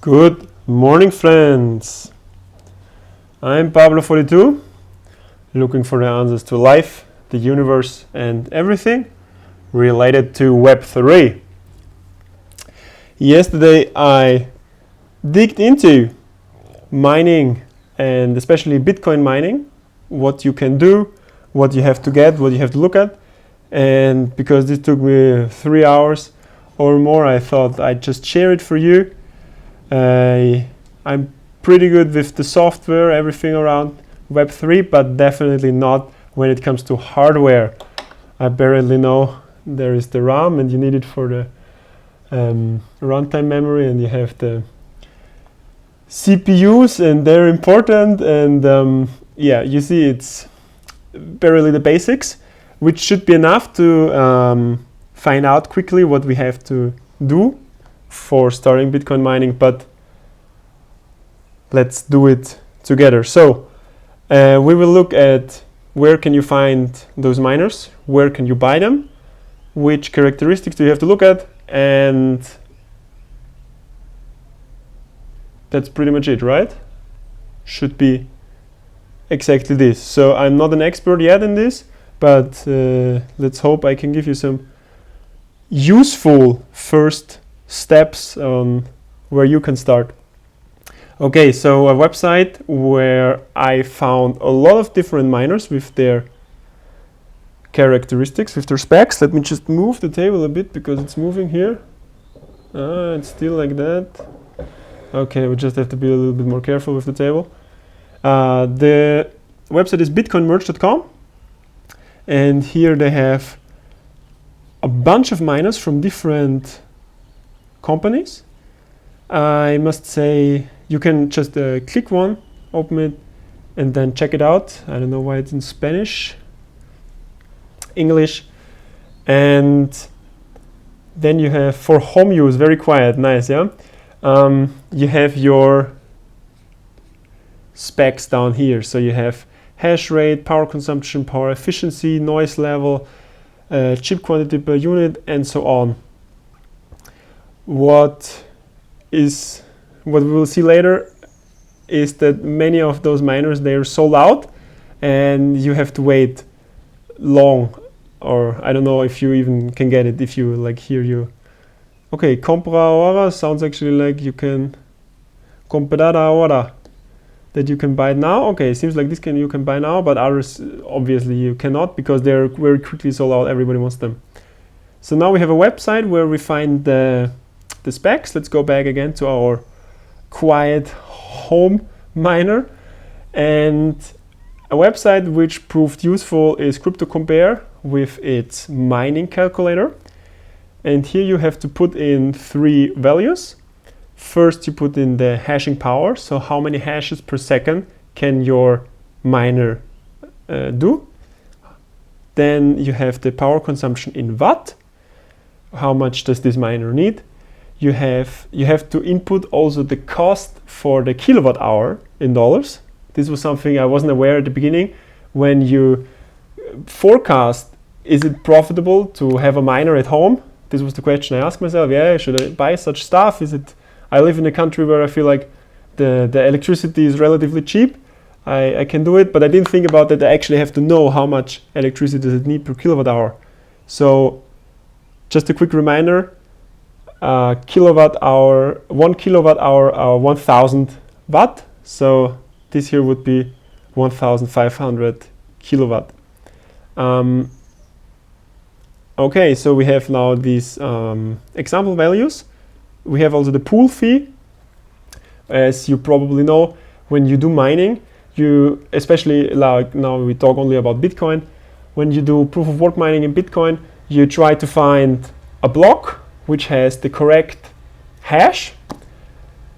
Good morning, friends. I'm Pablo42, looking for the answers to life, the universe, and everything related to Web3. Yesterday I digged into mining and especially Bitcoin mining, what you can do, what you have to get, what you have to look at. And because this took me 3 hours or more, I thought I'd just share it for you. I'm pretty good with the software, everything around Web3, but definitely not when it comes to hardware. I barely know there is the RAM and you need it for the runtime memory, and you have the CPUs and they're important, and yeah, you see it's barely the basics, which should be enough to find out quickly what we have to do for starting Bitcoin mining, but let's do it together. So we will look at where can you find those miners, where can you buy them, which characteristics do you have to look at, and that's pretty much it, right? Should be exactly this. So I'm not an expert yet in this, but let's hope I can give you some useful first steps on where you can start. Okay, so a website where I found a lot of different miners with their characteristics, with their specs. Let me just move the table a bit because it's moving here. It's still like that. Okay, we just have to be a little bit more careful with the table. The website is bitcoinmerge.com, and here they have a bunch of miners from different companies. I must say you can just click one, open it, and then check it out. I don't know why it's in Spanish, English, and then you have for home use, very quiet, nice, yeah. You have your specs down here. So you have hash rate, power consumption, power efficiency, noise level, chip quantity per unit, and so on. What we will see later is that many of those miners, they are sold out and you have to wait long, or I don't know if you even can get it if you like here you. Okay, compra ahora sounds actually like you can comprar ahora, that you can buy it now. Okay, it seems like you can buy now, but others obviously you cannot because they're very quickly sold out. Everybody wants them. So now we have a website where we find the specs. Let's go back again to our quiet home miner, and a website which proved useful is CryptoCompare with its mining calculator. And here you have to put in 3 values. First you put in the hashing power, so how many hashes per second can your miner do. Then you have the power consumption in watt, how much does this miner need. You have to input also the cost for the kilowatt hour in dollars. This was something I wasn't aware at the beginning. When you forecast, is it profitable to have a miner at home? This was the question I asked myself. Yeah, should I buy such stuff? I live in a country where I feel like the electricity is relatively cheap. I can do it, but I didn't think about that. I actually have to know how much electricity does it need per kilowatt hour. So just a quick reminder, 1 kilowatt hour are 1000 watt. So this here would be 1500 kilowatt. Okay, so we have now these example values. We have also the pool fee. As you probably know, when you do mining, especially like now we talk only about Bitcoin, when you do proof of work mining in Bitcoin, you try to find a block which has the correct hash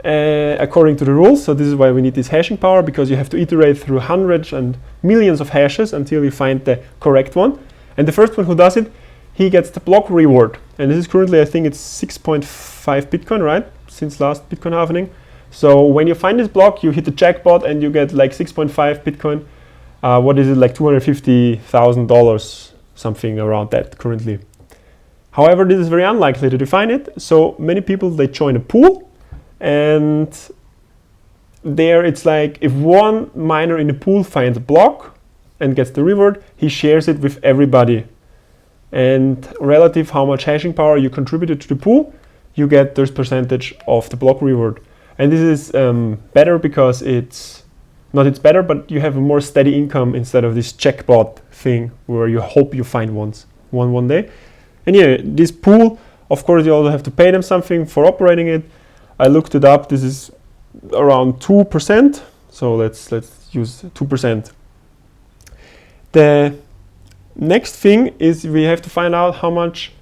according to the rules. So this is why we need this hashing power, because you have to iterate through hundreds and millions of hashes until you find the correct one. And the first one who does it, he gets the block reward. And this is currently, I think it's 6.5 Bitcoin, right? Since last Bitcoin halvening. So when you find this block, you hit the jackpot and you get like 6.5 Bitcoin. What is it, like $250,000, something around that currently. However, this is very unlikely to define it. So many people, they join a pool and there it's like if one miner in the pool finds a block and gets the reward, he shares it with everybody. And relative how much hashing power you contributed to the pool, you get this percentage of the block reward. And this is better because it's better, but you have a more steady income instead of this checkbot thing where you hope you find one day. And yeah, this pool, of course, you also have to pay them something for operating it. I looked it up. This is around 2%. So let's use 2%. The next thing is we have to find out how much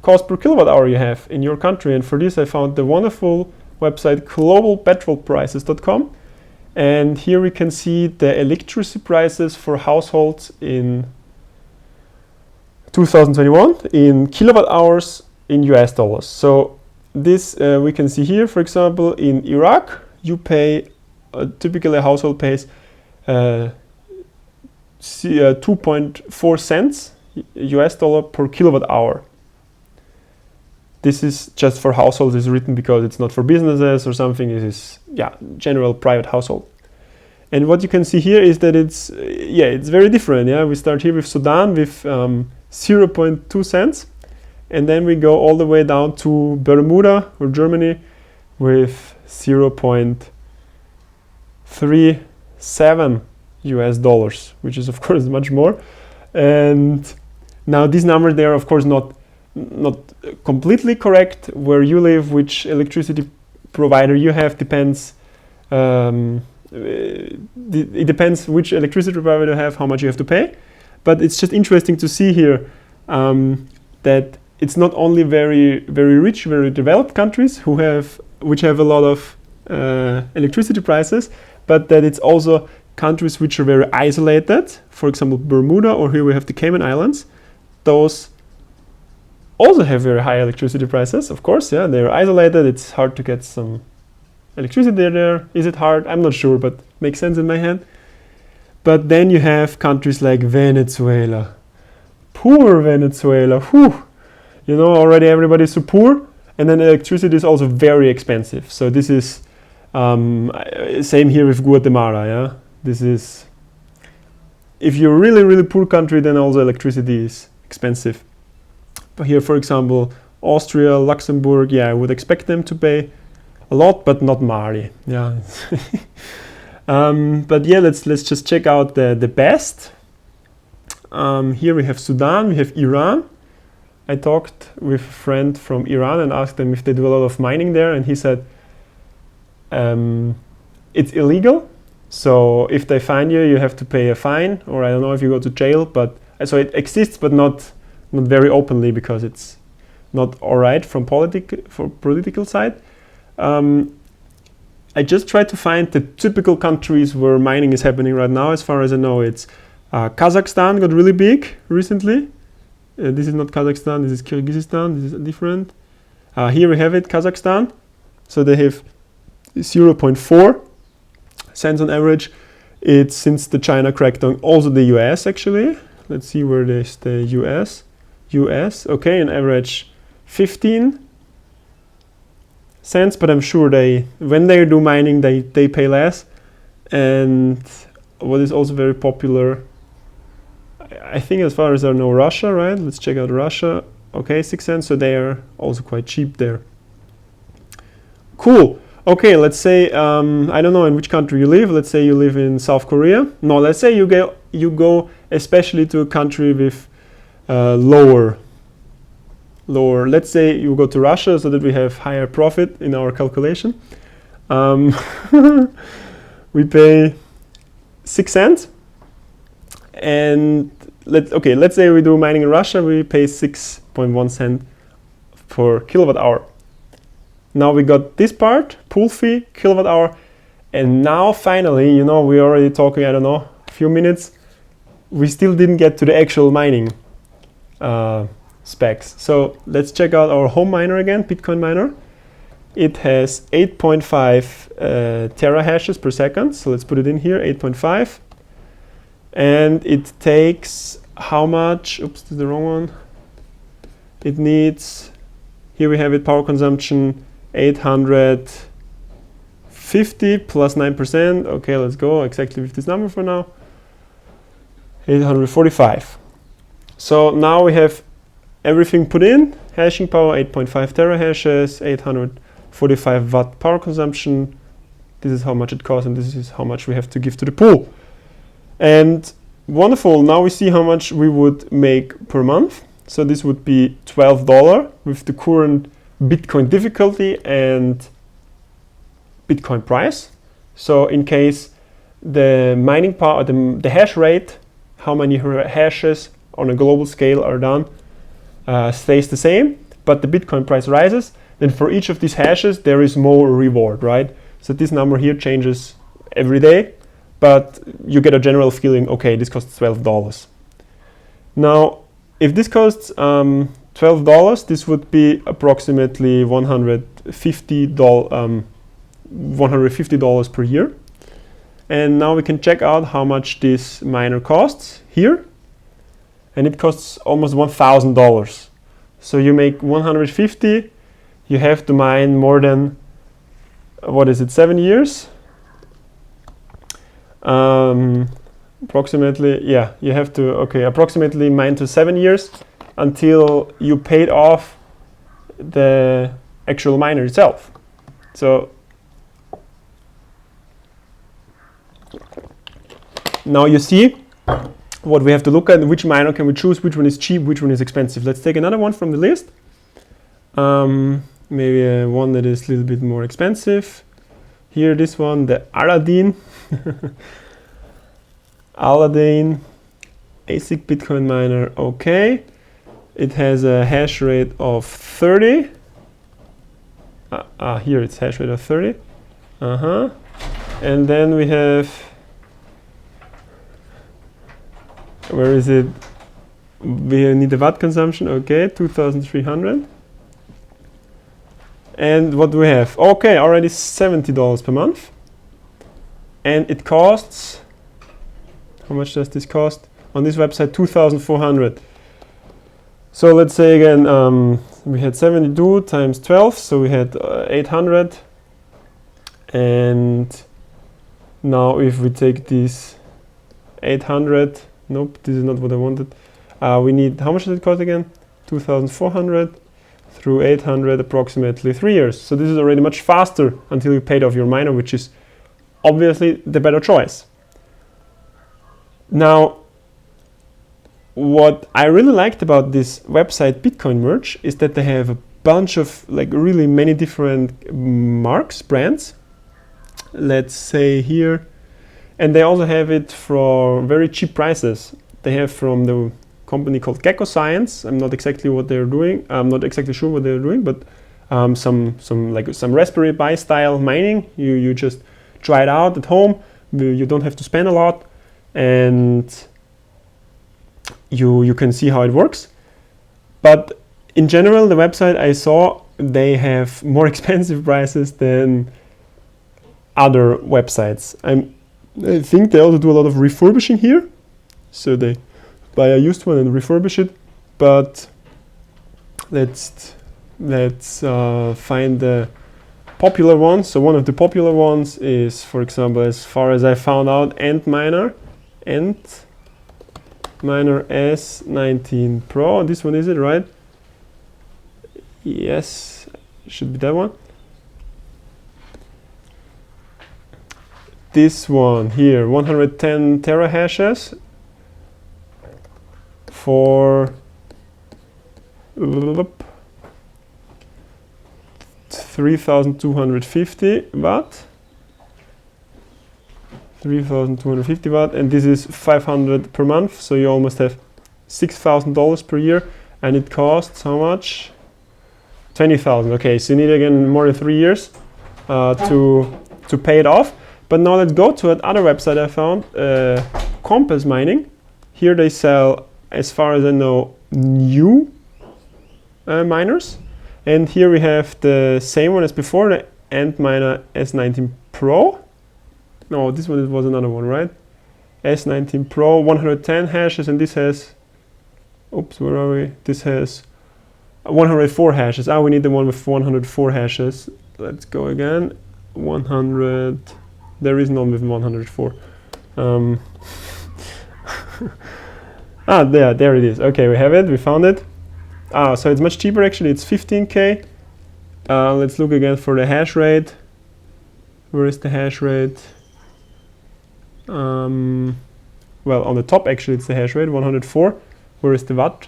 cost per kilowatt hour you have in your country. And for this, I found the wonderful website globalpetrolprices.com. And here we can see the electricity prices for households in 2021 in kilowatt hours in US dollars. So this we can see here, for example, in Iraq, you pay, typically a household pays 2.4 cents US dollar per kilowatt hour. This is just for households, is written because it's not for businesses or something. It is, general private household. And what you can see here is that it's very different. Yeah, we start here with Sudan with 0.2 cents, and then we go all the way down to Bermuda or Germany with 0.37 US dollars, which is of course much more. And now these numbers, they are of course not completely correct. Where you live, which electricity provider you have depends. It depends which electricity provider you have, how much you have to pay. But it's just interesting to see here that it's not only very, very rich, very developed countries which have a lot of electricity prices, but that it's also countries which are very isolated. For example, Bermuda, or here we have the Cayman Islands. Those also have very high electricity prices, of course. Yeah, they're isolated. It's hard to get some electricity there. Is it hard? I'm not sure, but makes sense in my head. But then you have countries like Venezuela. Poor Venezuela. Whew. You know, already everybody's so poor. And then electricity is also very expensive. So this is same here with Guatemala. Yeah, this is, if you're a really, really poor country, then also electricity is expensive. But here, for example, Austria, Luxembourg, I would expect them to pay a lot, but not Mali. Yeah. But yeah, let's just check out the best. Here we have Sudan, we have Iran. I talked with a friend from Iran and asked them if they do a lot of mining there, and he said it's illegal. So if they find you, you have to pay a fine, or I don't know if you go to jail. But so it exists, but not very openly, because it's not all right from political side. I just tried to find the typical countries where mining is happening right now. As far as I know, it's Kazakhstan got really big recently. This is not Kazakhstan, this is Kyrgyzstan, this is different. Here we have it, Kazakhstan. So they have 0.4 cents on average. It's since the China crackdown. Also the US actually. Let's see where there's the US. Okay, an average 15 cents, but I'm sure when they do mining, they pay less. And what is also very popular, I think, as far as I know, Russia, right? Let's check out Russia. Okay, 6 cents, so they are also quite cheap there. Cool. Okay, let's say I don't know in which country you live. Let's say you live in South Korea. No, let's say you go especially to a country with lower. Let's say you go to Russia, so that we have higher profit in our calculation. We pay 6 cents, and let's say we do mining in Russia. We pay 6.1 cent per kilowatt hour. Now we got this part, pool fee, kilowatt hour, and now finally, you know, we're already talking, I don't know, a few minutes. We still didn't get to the actual mining specs. So let's check out our home miner again, Bitcoin miner. It has 8.5 terahashes per second. So let's put it in here, 8.5. And it takes how much? Oops, this is the wrong one. It needs, here we have it, power consumption 850 plus 9%. Okay, let's go exactly with this number for now. 845. So now we have everything put in. Hashing power 8.5 terahashes, 845 watt power consumption. This is how much it costs, and this is how much we have to give to the pool. And wonderful, now we see how much we would make per month. So this would be $12 with the current Bitcoin difficulty and Bitcoin price. So in case the mining power, the hash rate, how many hashes on a global scale are done, stays the same, but the Bitcoin price rises, then for each of these hashes there is more reward, right? So this number here changes every day, but you get a general feeling, okay, this costs $12. Now, if this costs $12, this would be approximately $150 per year. And now we can check out how much this miner costs here. And it costs almost $1,000. So you make 150, you have to mine more than, what is it, 7 years? Approximately, yeah, you have to, okay, approximately mine to 7 years until you paid off the actual miner itself. So now you see what we have to look at, which miner can we choose, which one is cheap, which one is expensive. Let's take another one from the list. Maybe one that is a little bit more expensive. Here, this one, the Aladdin. Aladdin ASIC Bitcoin miner, okay. It has a hash rate of 30. Here it's hash rate of 30. And then we have, where is it? We need the watt consumption, okay, 2300. And what do we have? Okay, already $70 per month. And it costs, how much does this cost? On this website, 2,400. So let's say again, we had 72 times 12, so we had 800. And now if we take this 800, nope, this is not what I wanted. We need, how much does it cost again? 2,400 through 800, approximately 3 years. So this is already much faster until you paid off your miner, which is obviously the better choice. Now, what I really liked about this website Bitcoin Merge is that they have a bunch of like really many different marks, brands. Let's say here, and they also have it for very cheap prices. They have from the company called Gecko Science. I'm not exactly what they're doing. I'm not exactly sure what they're doing, but some Raspberry Pi style mining. You just try it out at home. You don't have to spend a lot, and you can see how it works. But in general, the website I saw, they have more expensive prices than other websites. I think they also do a lot of refurbishing here. So they buy a used one and refurbish it. But let's find the popular ones. So one of the popular ones is, for example, as far as I found out, Antminer S19 Pro. This one is it, right? Yes, should be that one. This one here, 110 terahashes for 3,250 watt. 3,250 watt, and this is 500 per month, so you almost have $6,000 per year, and it costs how much? 20,000. Okay, so you need again more than 3 years to pay it off. But now let's go to another website I found, Compass Mining. Here they sell, as far as I know, new miners, and here we have the same one as before, the Antminer S19 Pro. No, this one was another one, right? S19 Pro, 110 hashes, and this has, oops, where are we? This has 104 hashes. We need the one with 104 hashes. let's go again. 100. There is none with 104. There it is. Okay, we have it. We found it. So it's much cheaper actually. It's 15K. Let's look again for the hash rate. Where is the hash rate? Well, on the top actually it's the hash rate, 104. Where is the watt?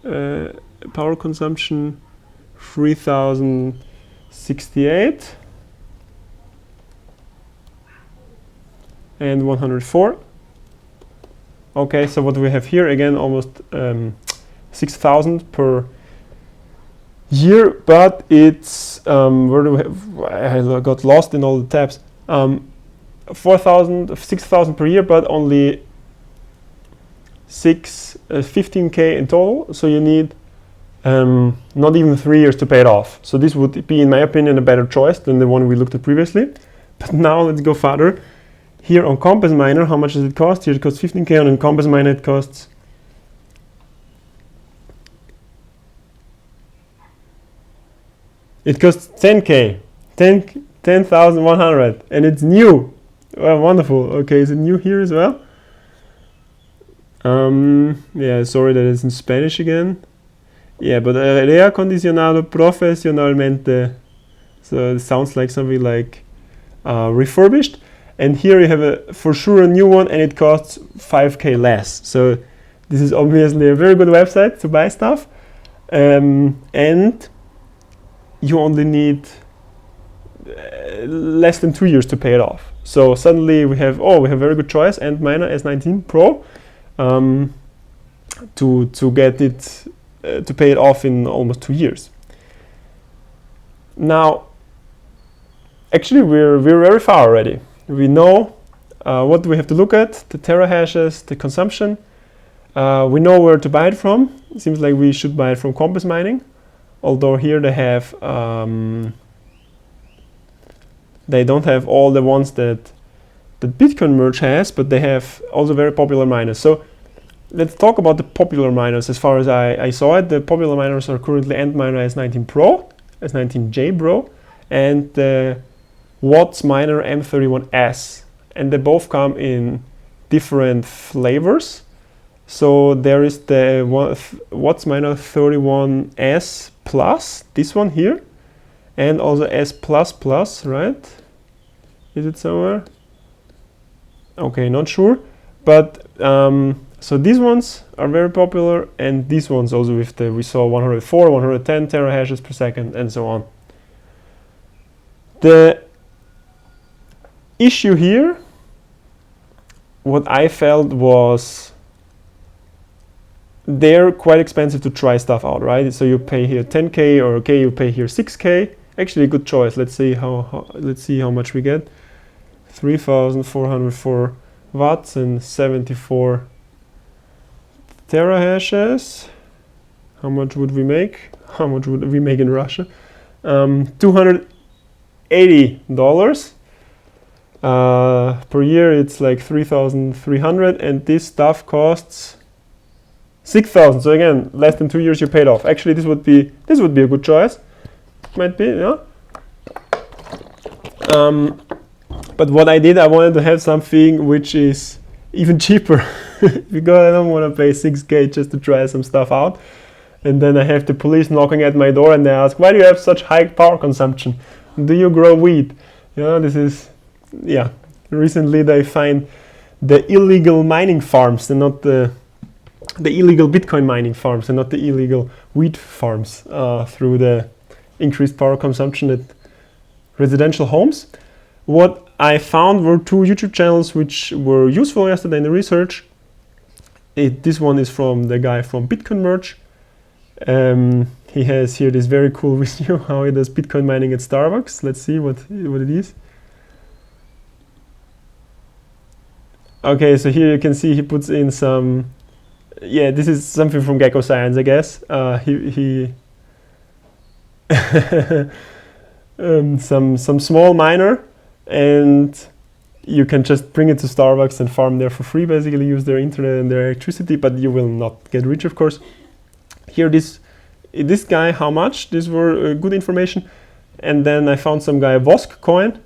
Power consumption, 3068. And 104. Okay, so what we have here again, almost 6,000 per year, but it's where do we have? I got lost in all the tabs. 6,000 per year, but only 15K in total. So you need not even 3 years to pay it off. So this would be, in my opinion, a better choice than the one we looked at previously. But now let's go further. Here on Compass Miner, how much does it cost? Here it costs 15K, and on Compass Miner it costs It costs 10K, 10,100, and it's new. Well, wonderful. Okay, is it new here as well? Yeah, sorry that it's in Spanish again. Yeah, but aire acondicionado profesionalmente. So it sounds like something like refurbished. And here you have for sure a new one, and it costs 5K less. So this is obviously a very good website to buy stuff. And you only need less than 2 years to pay it off. So suddenly we have a very good choice, Antminer S19 Pro, to get it to pay it off in almost 2 years. Now, actually we're very far already. We know what do we have to look at: the terahashes, the consumption. We know where to buy it from. It seems like we should buy it from Compass Mining, although here they have they don't have all the ones that Bitcoin Merge has, but they have also very popular miners. So let's talk about the popular miners. As far as I saw it, the popular miners are currently Antminer S19 Pro, S19J Pro, and the Watts Miner M31S, and they both come in different flavors. So there is the Watts Miner 31S Plus, this one here, and also S++, right? Is it somewhere? Okay, not sure. But so these ones are very popular, and these ones also with we saw 104, 110 terahashes per second, and so on. The issue here, what I felt was they're quite expensive to try stuff out, right? So you pay here 10K, or okay, you pay here 6K. Actually, a good choice. Let's see how much we get. 3,404 watts and 74 terahashes. How much would we make? How much would we make in Russia? $280 per year. It's like 3,300, and this stuff costs 6,000. So again, less than 2 years you paid off. Actually, this would be a good choice. Might be, yeah. But what I did, I wanted to have something which is even cheaper, because I don't want to pay 6K just to try some stuff out, and then I have the police knocking at my door and they ask, why do you have such high power consumption? Do you grow weed? You know, this is, yeah. Recently they find the illegal mining farms and not the illegal Bitcoin mining farms, and not the illegal wheat farms, through the increased power consumption at residential homes. What I found were 2 YouTube channels which were useful yesterday in the research. This one is from the guy from Bitcoin Merge. He has here this very cool video how he does Bitcoin mining at Starbucks. Let's see what it is. Okay, so here you can see he puts in some. Yeah, this is something from Gecko Science, I guess. Some small miner, and you can just bring it to Starbucks and farm there for free, basically use their internet and their electricity, but you will not get rich, of course. Here this guy, how much? These were good information. and then I found some guy Vosk Coin.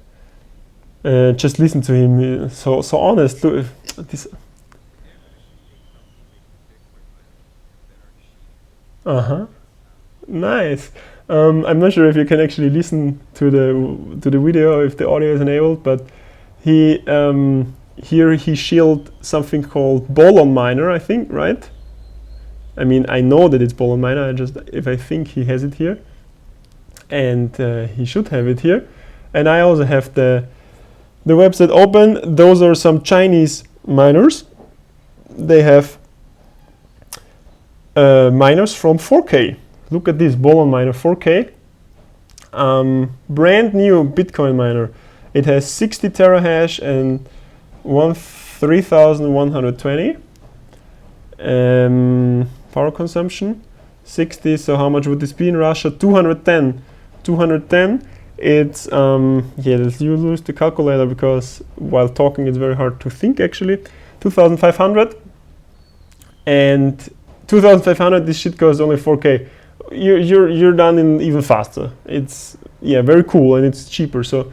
Just listen to him. So honest. This. Nice. I'm not sure if you can actually listen to the video if the audio is enabled, but he here he shielded something called Bolon Miner, I think, right? I mean, I know that it's Bolon Miner. If I think he has it here, and he should have it here, and I also have the website open. Those are some Chinese miners. They have miners from 4K. Look at this Bolon Miner 4K. Brand new Bitcoin miner. It has 60 terahash and 3,120 power consumption. 60. So how much would this be in Russia? 210. 210. It's you lose the calculator because while talking it's very hard to think actually. 2,500 and 2,500. This shit costs only 4K. You're done in even faster. It's very cool and it's cheaper. So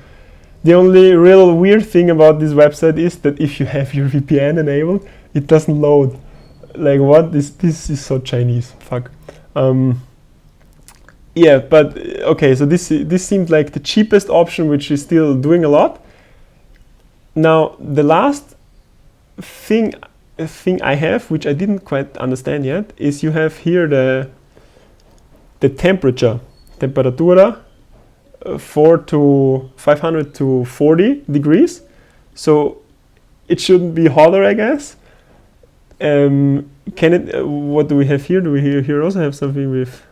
the only real weird thing about this website is that if you have your VPN enabled, it doesn't load. Like what? This is so Chinese. Fuck. But okay. So this seemed like the cheapest option, which is still doing a lot. Now the last thing I have, which I didn't quite understand yet, is you have here the temperatura 500 to 40 degrees, so it shouldn't be hotter, I guess. What do we have here? Do we here also have something with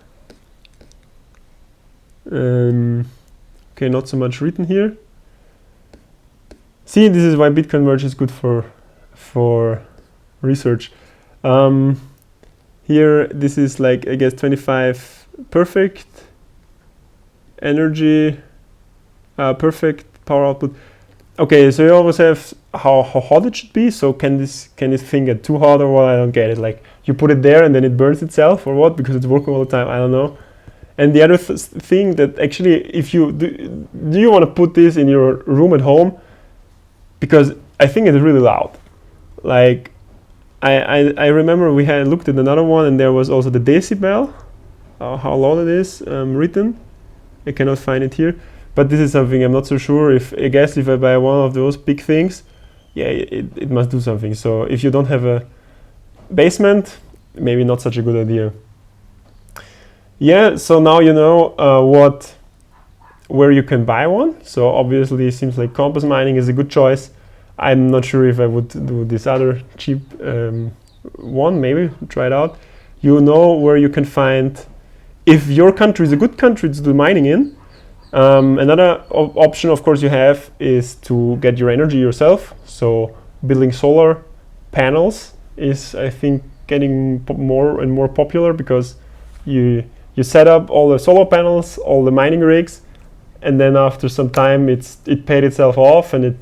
okay, not so much written here. See, this is why Bitcoin Merge is good for research. Here this is like, I guess, 25 perfect energy, perfect power output. Okay, so you always have how hot it should be. So can this thing get too hot or what? I don't get it. Like you put it there and then it burns itself or what? Because it's working all the time. I don't know. And the other thing that actually, if you do you want to put this in your room at home? Because I think it's really loud. Like I remember we had looked at another one and there was also the decibel. How loud it is written. I cannot find it here, but this is something I'm not so sure. I guess if I buy one of those big things, it must do something. So if you don't have a basement, maybe not such a good idea. So now you know where you can buy one. So obviously it seems like Compass Mining is a good choice. I'm not sure if I would do this other cheap one, maybe try it out. You know where you can find, if your country is a good country to do mining in. Another option, of course, you have is to get your energy yourself. So building solar panels is, I think, getting more and more popular because you set up all the solar panels, all the mining rigs, and then after some time it paid itself off and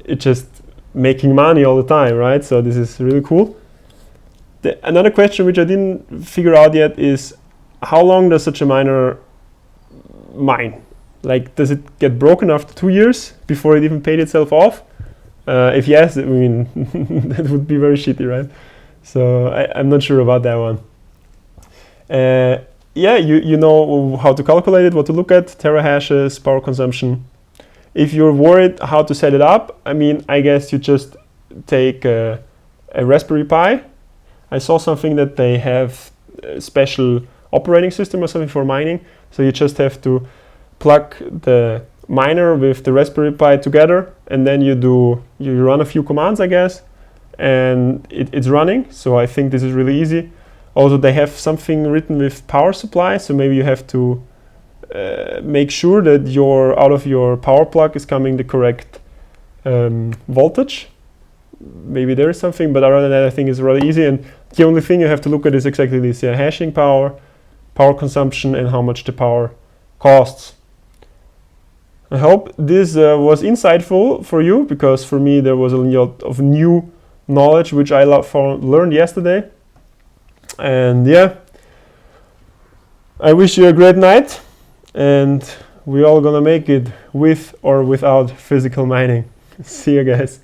it just making money all the time, right? So this is really cool. Another question which I didn't figure out yet is, how long does such a miner mine? Like, does it get broken after 2 years before it even paid itself off? If yes, I mean, that would be very shitty, right? So I'm not sure about that one. You know how to calculate it, what to look at, terahashes, power consumption. If you're worried how to set it up, I mean, I guess you just take a Raspberry Pi. I saw something that they have a special operating system or something for mining. So you just have to plug the miner with the Raspberry Pi together, and then you run a few commands, I guess, and it's running. So I think this is really easy. Also, they have something written with power supply, so maybe you have to make sure that out of your power plug is coming the correct voltage. Maybe there is something, but other than that, I think it's really easy. And the only thing you have to look at is exactly this: hashing power, power consumption, and how much the power costs. I hope this was insightful for you, because for me there was a lot of new knowledge which I learned yesterday. And I wish you a great night, and we all gonna make it with or without physical mining. See you guys.